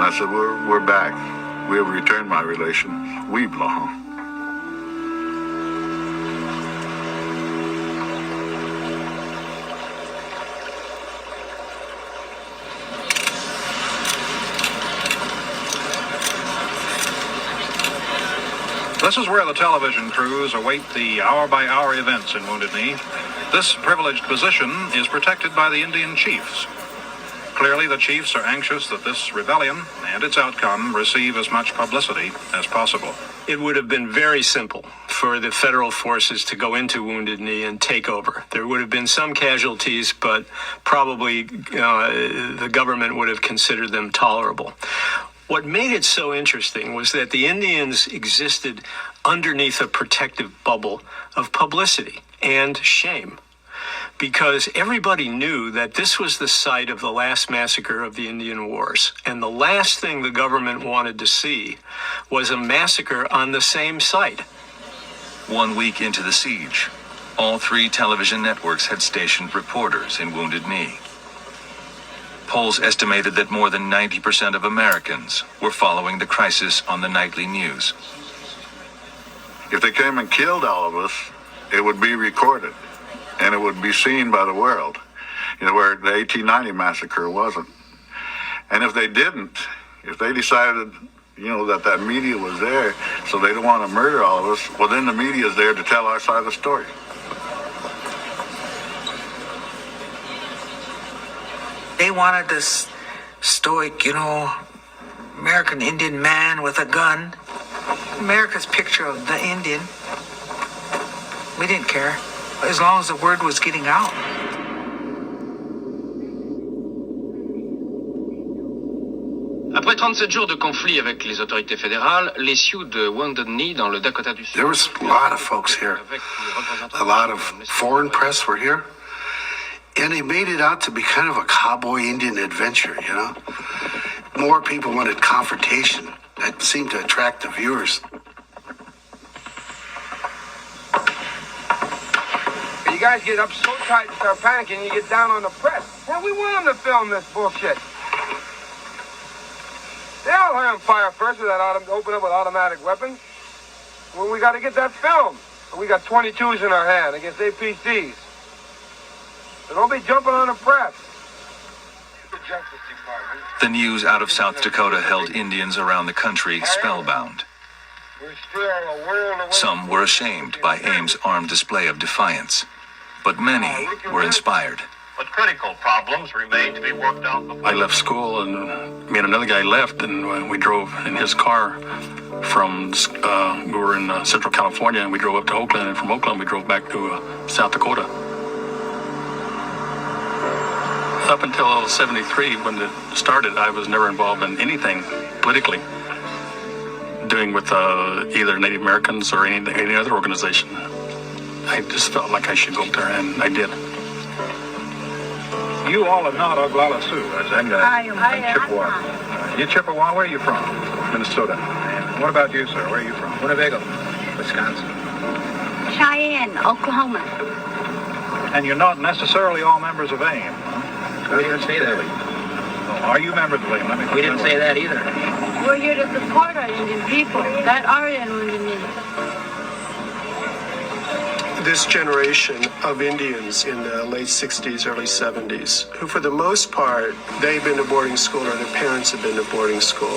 I said, we're back. We have returned my relation. We belong. This is where the television crews await the hour-by-hour events in Wounded Knee. This privileged position is protected by the Indian chiefs. Clearly, the chiefs are anxious that this rebellion and its outcome receive as much publicity as possible. It would have been very simple for the federal forces to go into Wounded Knee and take over. There would have been some casualties, but probably the government would have considered them tolerable. What made it so interesting was that the Indians existed underneath a protective bubble of publicity and shame, because everybody knew that this was the site of the last massacre of the Indian Wars, and the last thing the government wanted to see was a massacre on the same site. 1 week into the siege, all 3 television networks had stationed reporters in Wounded Knee. Polls estimated that more than 90% of Americans were following the crisis on the nightly news. If they came and killed all of us, it would be recorded, and it would be seen by the world, where the 1890 massacre wasn't. And if they didn't, if they decided, that media was there, so they don't want to murder all of us, well, then the media is there to tell our side of the story. They wanted this stoic, American Indian man with a gun. America's picture of the Indian. We didn't care, as long as the word was getting out. Après 37 jours de conflit avec les autorités fédérales, les Sioux de Wounded Knee dans le Dakota du Sud. There was a lot of folks here. A lot of foreign press were here. And they made it out to be kind of a cowboy Indian adventure, More people wanted confrontation. That seemed to attract the viewers. You guys get up so tight and start panicking, you get down on the press. Hell, we want them to film this bullshit. They all hear them fire first with that open up with automatic weapons. Well, we got to get that film. We got 22s in our hand against APCs. So don't be jumping on the press. The news out of South Dakota held Indians around the country spellbound. Some were ashamed by AIM's armed display of defiance, but many were inspired. But critical problems remain to be worked out. I left school, and me and another guy left, and we drove in his car from, we were in Central California, and we drove up to Oakland, and from Oakland we drove back to South Dakota. Up until 73, when it started, I was never involved in anything politically, doing with either Native Americans or any other organization. I just felt like I should go up there, and I did. You all are not Oglala Sioux, as in Chippewa. You Chippewa, where are you from? Minnesota. What about you, sir? Where are you from? Winnebago, Wisconsin. Cheyenne, Oklahoma. And you're not necessarily all members of AIM. We didn't say that. Are you members of AIM? We didn't say that either. We're here to support our Indian people that are in Wounded Knee. This generation of Indians in the late 60s, early 70s, who for the most part, they've been to boarding school or their parents have been to boarding school,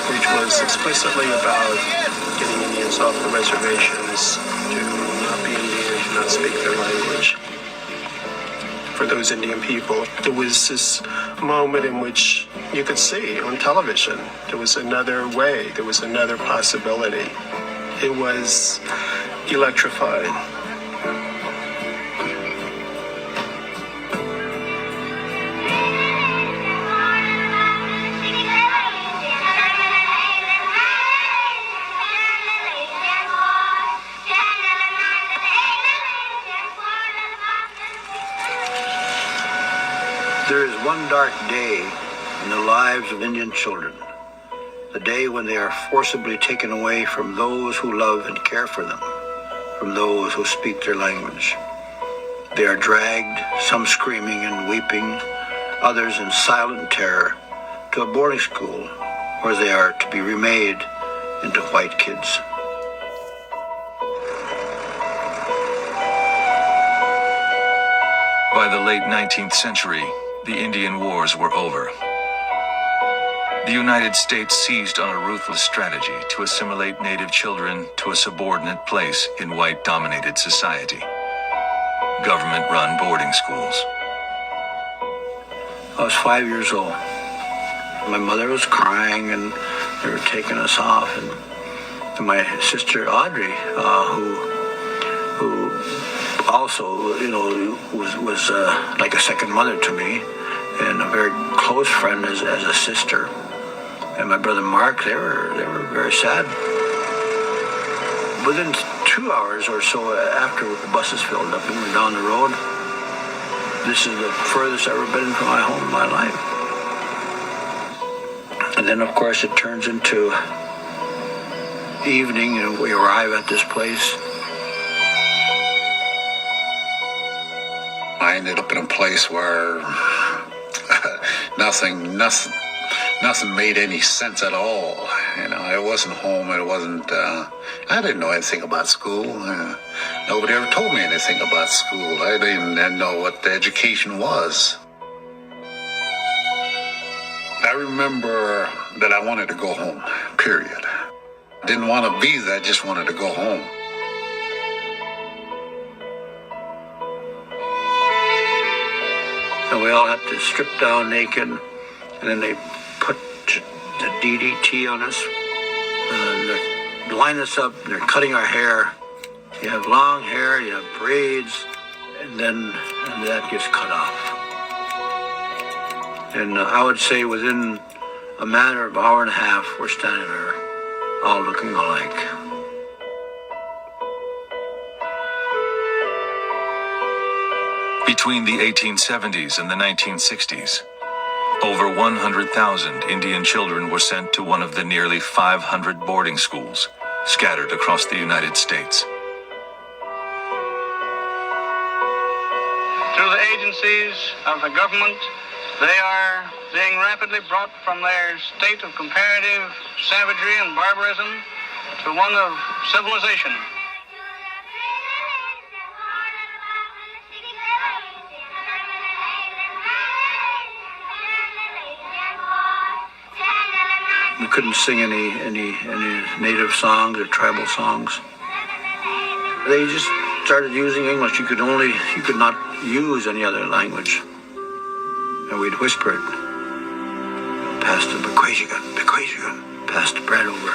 which was explicitly about getting Indians off the reservations, to not be Indian, to not speak their language. For those Indian people, there was this moment in which you could see on television, there was another way, there was another possibility. It was electrifying. There is one dark day in the lives of Indian children, the day when they are forcibly taken away from those who love and care for them, from those who speak their language. They are dragged, some screaming and weeping, others in silent terror, to a boarding school or they are to be remade into white kids. By the late 19th century, the Indian Wars were over. The United States seized on a ruthless strategy to assimilate Native children to a subordinate place in white-dominated society. Government-run boarding schools. I was 5 years old. My mother was crying, and they were taking us off. And my sister Audrey, who also, was like a second mother to me, and a very close friend as a sister. And my brother Mark, they were very sad. Within 2 hours or so after the buses filled up and we were down the road, this is the furthest I've ever been from my home in my life. And then, of course, it turns into evening, and we arrive at this place. I ended up in a place where nothing made any sense at all. It wasn't home. It wasn't. I didn't know anything about school. Nobody ever told me anything about school. I didn't know what the education was. I remember that I wanted to go home, period. I didn't want to be there, I just wanted to go home. And we all had to strip down naked, and then they put the DDT on us, and they line us up, and they're cutting our hair. You have long hair, you have braids, and then that gets cut off. And I would say within a matter of an hour and a half, we're standing there, all looking alike. Between the 1870s and the 1960s, over 100,000 Indian children were sent to one of the nearly 500 boarding schools scattered across the United States. Through the agencies of the government, they are being rapidly brought from their state of comparative savagery and barbarism to one of civilization. We couldn't sing any native songs or tribal songs. They just started using English. You could not use any other language. And we'd whisper it. Pass the bequajigan, pass the bread over.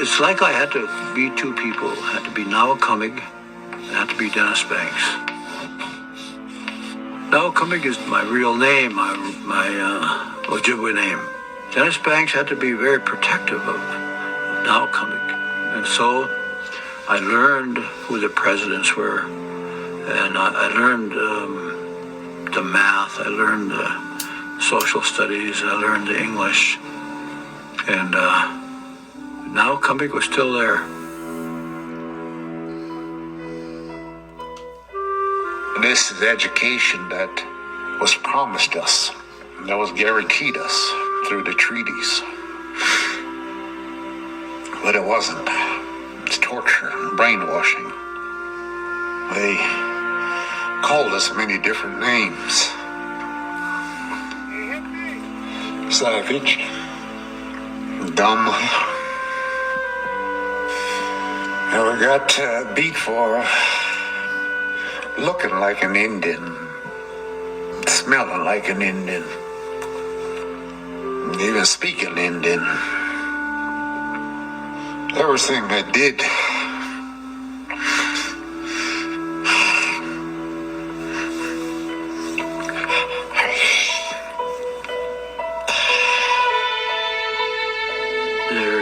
It's like I had to be two people. I had to be Nawakamig and I had to be Dennis Banks. Nawakamig is my real name, my Ojibwe name. Dennis Banks had to be very protective of Nawakamig. And so I learned who the presidents were, and I learned the math, I learned the social studies, I learned the English, and Nawakamig was still there. This is education that was promised us, that was guaranteed us through the treaties. But it wasn't. It's torture and brainwashing. They called us many different names. Savage, dumb, and we got beat for looking like an Indian, smelling like an Indian, even speaking Indian. Everything I did their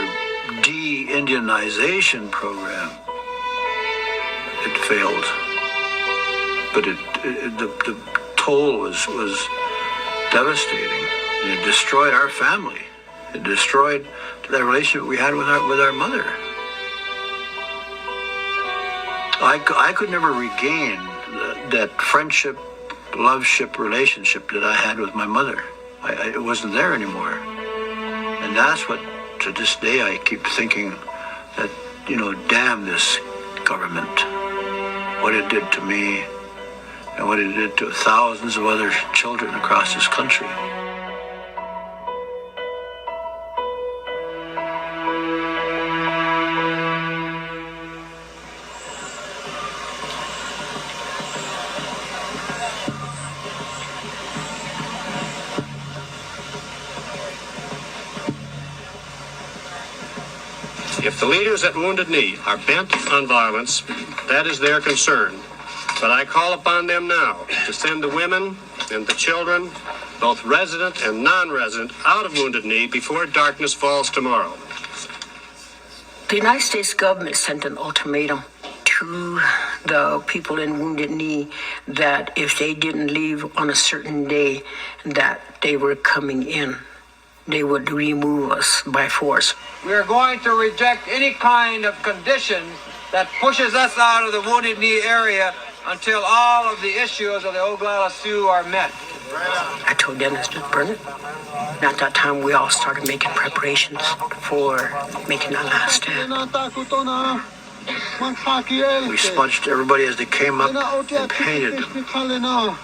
de-Indianization program, it failed. But the toll was devastating. It destroyed our family. It destroyed the relationship we had with our mother. I could never regain that friendship, loveship relationship that I had with my mother. It wasn't there anymore. And that's what, to this day, I keep thinking that, damn this government, what it did to me and what it did to thousands of other children across this country. If the leaders at Wounded Knee are bent on violence, that is their concern. But I call upon them now to send the women and the children, both resident and non-resident, out of Wounded Knee before darkness falls tomorrow. The United States government sent an ultimatum to the people in Wounded Knee that if they didn't leave on a certain day, that they were coming in. They would remove us by force. We are going to reject any kind of condition that pushes us out of the Wounded Knee area until all of the issues of the Oglala Sioux are met. I told Dennis to burn it. And at that time, we all started making preparations for making that last stand. We smudged everybody as they came up and painted them.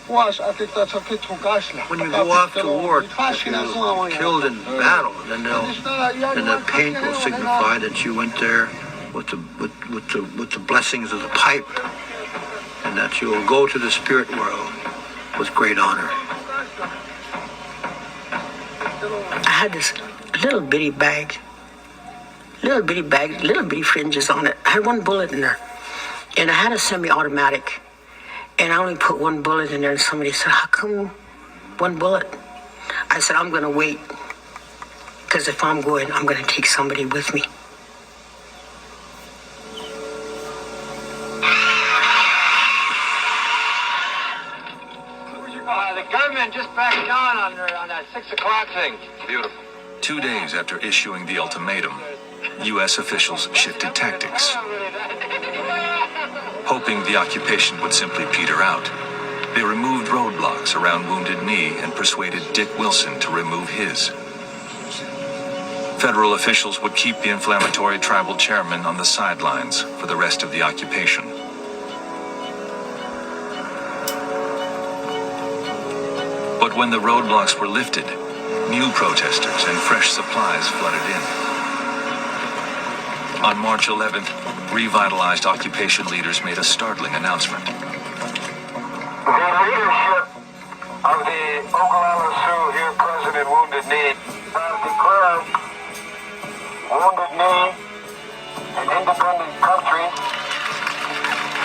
When you go off to war, if you're killed in battle, then the paint will signify that you went there with the blessings of the pipe, and that you will go to the spirit world with great honor. I had this little bitty bag, little bitty fringes on it. I had one bullet in there, and I had a semi-automatic. And I only put one bullet in there, and somebody said, how come one bullet? I said, I'm going to wait, because if I'm going, I'm going to take somebody with me. The government just backed down on that 6 o'clock thing. Beautiful. 2 days after issuing the ultimatum, U.S. officials shifted tactics. Hoping the occupation would simply peter out, they removed roadblocks around Wounded Knee and persuaded Dick Wilson to remove his. Federal officials would keep the inflammatory tribal chairman on the sidelines for the rest of the occupation. But when the roadblocks were lifted, new protesters and fresh supplies flooded in. On March 11th, revitalized occupation leaders made a startling announcement. The leadership of the Oglala Sioux here present in Wounded Knee has declared Wounded Knee an independent country.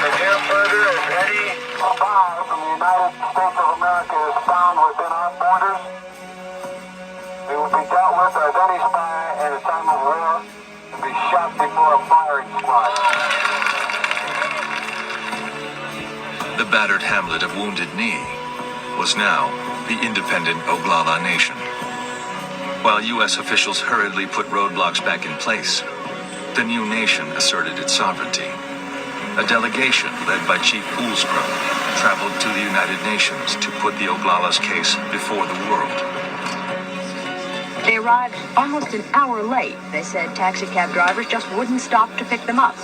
And here further, if any spy from the United States of America is found within our borders, they will be dealt with as any spy in a time of war. Be shot before a firing squad. The battered hamlet of Wounded Knee was now the independent Oglala Nation. While U.S. officials hurriedly put roadblocks back in place, the new nation asserted its sovereignty. A delegation led by Chief Foolscrow traveled to the United Nations to put the Oglala's case before the world. They arrived almost an hour late. They said taxi cab drivers just wouldn't stop to pick them up.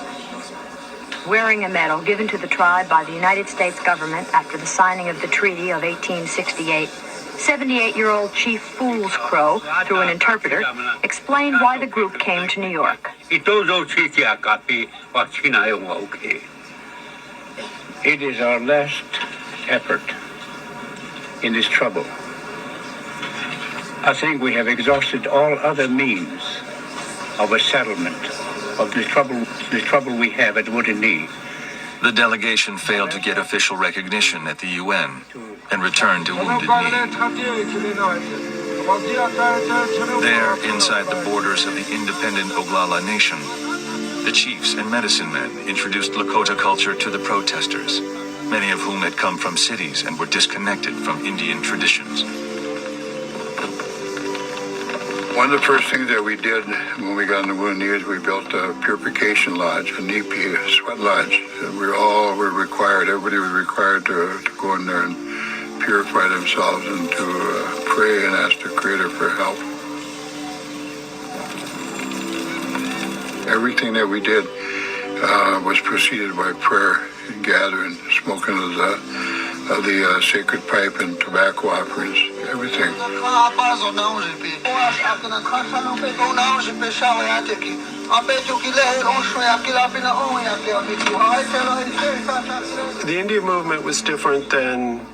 Wearing a medal given to the tribe by the United States government after the signing of the Treaty of 1868, 78-year-old Chief Foolscrow, through an interpreter, explained why the group came to New York. It is our last effort in this trouble. I think we have exhausted all other means of a settlement of the trouble we have at Wounded Knee. The delegation failed to get official recognition at the UN and returned to Wounded Knee. There, inside the borders of the independent Oglala Nation, the chiefs and medicine men introduced Lakota culture to the protesters, many of whom had come from cities and were disconnected from Indian traditions. One of the first things that we did when we got into Wounded Knee is we built a purification lodge, a knee sweat lodge. Everybody was required to go in there and purify themselves and to pray and ask the Creator for help. Everything that we did was preceded by prayer and gathering, smoking of the sacred pipe and tobacco offerings, everything. The Indian movement was different than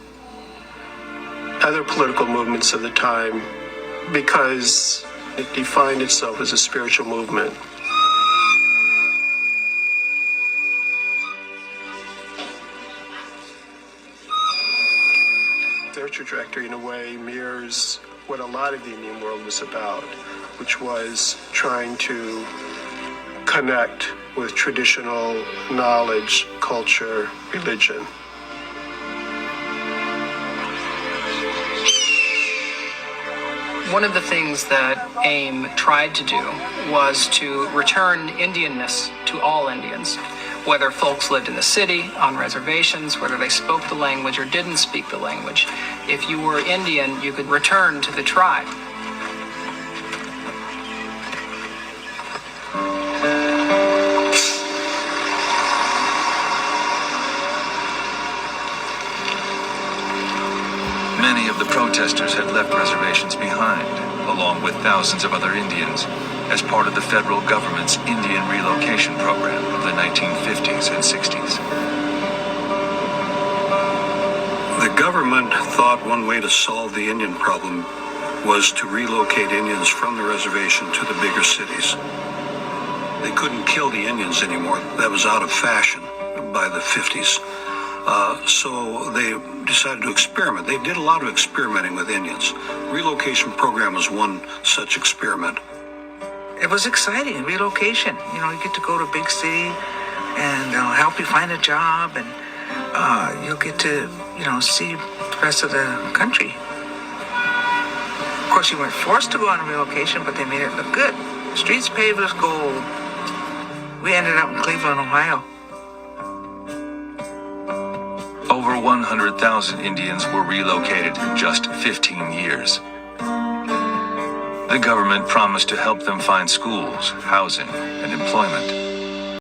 other political movements of the time because it defined itself as a spiritual movement. Their trajectory, in a way, mirrors what a lot of the Indian world was about, which was trying to connect with traditional knowledge, culture, religion. One of the things that AIM tried to do was to return Indianness to all Indians, whether folks lived in the city, on reservations, whether they spoke the language or didn't speak the language. If you were Indian, you could return to the tribe. Many of the protesters had left reservations behind, along with thousands of other Indians, as part of the federal government's Indian relocation program of the 1950s and 60s. The government thought one way to solve the Indian problem was to relocate Indians from the reservation to the bigger cities. They couldn't kill the Indians anymore. That was out of fashion by the 50s. So they decided to experiment. They did a lot of experimenting with Indians. Relocation program was one such experiment. It was exciting, relocation. You know, you get to go to a big city and they'll help you find a job and you'll get to, you know, see the rest of the country. Of course, you weren't forced to go on a relocation, but they made it look good. Streets paved with gold. We ended up in Cleveland, Ohio. Over 100,000 Indians were relocated in just 15 years. The government promised to help them find schools, housing, and employment.